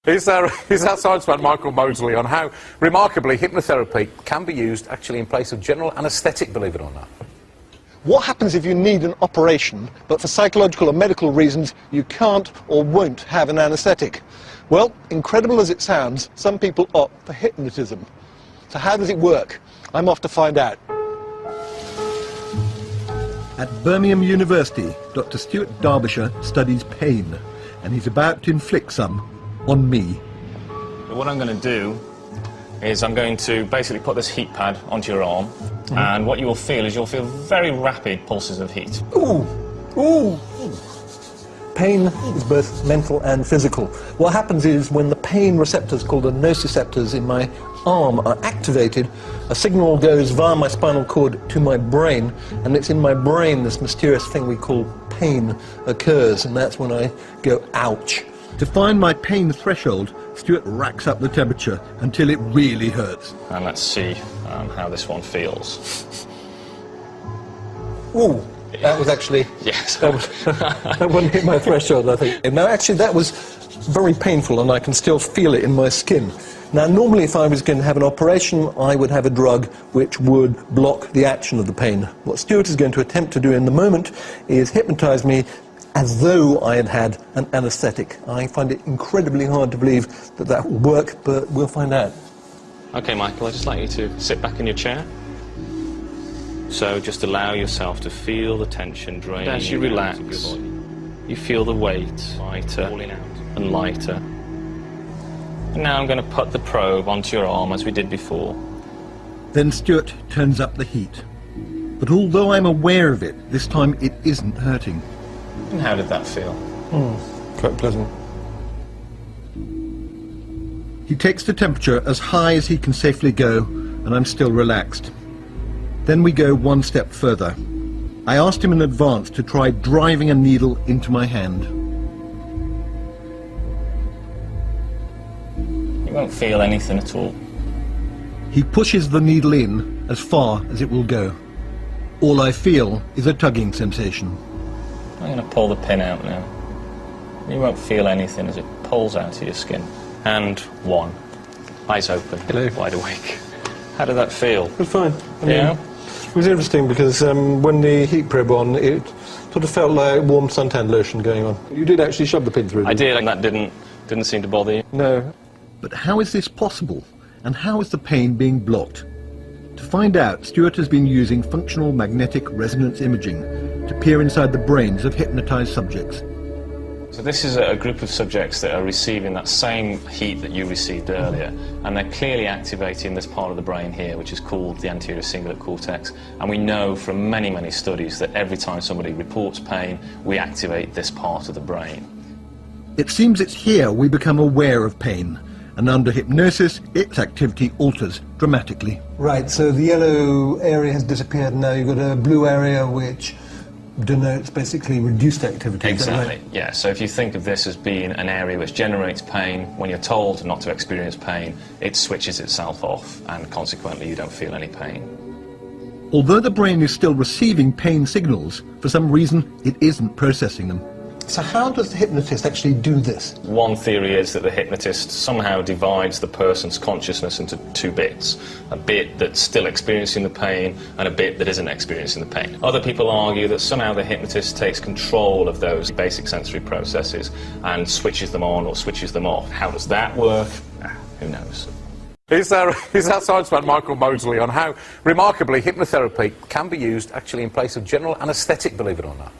Here's our science man Michael Mosley on how, remarkably, hypnotherapy can be used actually in place of general anaesthetic, believe it or not. What happens if you need an operation, but for psychological or medical reasons you can't or won't have an anaesthetic? Well, incredible as it sounds, some people opt for hypnotism. So how does it work? I'm off to find out. At Birmingham University, Dr. Stuart Derbyshire studies pain, and he's about to inflict some on me. What I'm going to do is I'm going to basically put this heat pad onto your arm, and what you will feel is you'll feel very rapid pulses of heat. Ooh, ooh. Pain is both mental and physical. What happens is when the pain receptors, called the nociceptors in my arm, are activated, a signal goes via my spinal cord to my brain, and it's in my brain this mysterious thing we call pain occurs, and that's when I go ouch. To find my pain threshold, Stuart racks up the temperature until it really hurts. And let's see how this one feels. Ooh, that was actually... Yes. That wouldn't hit my threshold, I think. No, actually, that was very painful, and I can still feel it in my skin. Now, normally, if I was going to have an operation, I would have a drug which would block the action of the pain. What Stuart is going to attempt to do in the moment is hypnotise me as though I had had an anaesthetic. I find it incredibly hard to believe that that will work, but we'll find out. Okay, Michael, I'd just like you to sit back in your chair. So just allow yourself to feel the tension drain. As you relax, you feel the weight lighter and lighter. And now I'm going to put the probe onto your arm as we did before. Then Stuart turns up the heat. But although I'm aware of it, this time it isn't hurting. And how did that feel? Quite pleasant. He takes the temperature as high as he can safely go, and I'm still relaxed. Then we go one step further. I asked him in advance to try driving a needle into my hand. You won't feel anything at all. He pushes the needle in as far as it will go. All I feel is a tugging sensation. I'm going to pull the pin out now. You won't feel anything as it pulls out of your skin. And one. Eyes open. Hello. Wide awake. How did that feel? It was fine. I mean, Yeah? it was interesting because when the heat probe on, it sort of felt like warm suntan lotion going on. You did actually shove the pin through. I did, and that didn't seem to bother you. No. But how is this possible? And how is the pain being blocked? To find out, Stuart has been using functional magnetic resonance imaging to peer inside the brains of hypnotised subjects. So this is a group of subjects that are receiving that same heat that you received earlier, and they're clearly activating this part of the brain here, which is called the anterior cingulate cortex. And we know from many, many studies that every time somebody reports pain, we activate this part of the brain. It seems it's here we become aware of pain, and under hypnosis, its activity alters dramatically. Right, so the yellow area has disappeared, and now you've got a blue area which denotes basically reduced activity. Exactly, right? yeah. So if you think of this as being an area which generates pain, when you're told not to experience pain, it switches itself off, and consequently you don't feel any pain. Although the brain is still receiving pain signals, for some reason it isn't processing them. So how does the hypnotist actually do this? One theory is that the hypnotist somehow divides the person's consciousness into two bits. A bit that's still experiencing the pain and a bit that isn't experiencing the pain. Other people argue that somehow the hypnotist takes control of those basic sensory processes and switches them on or switches them off. How does that work? Who knows? Here's our science man Michael Mosley on how, remarkably, hypnotherapy can be used actually in place of general anaesthetic, believe it or not.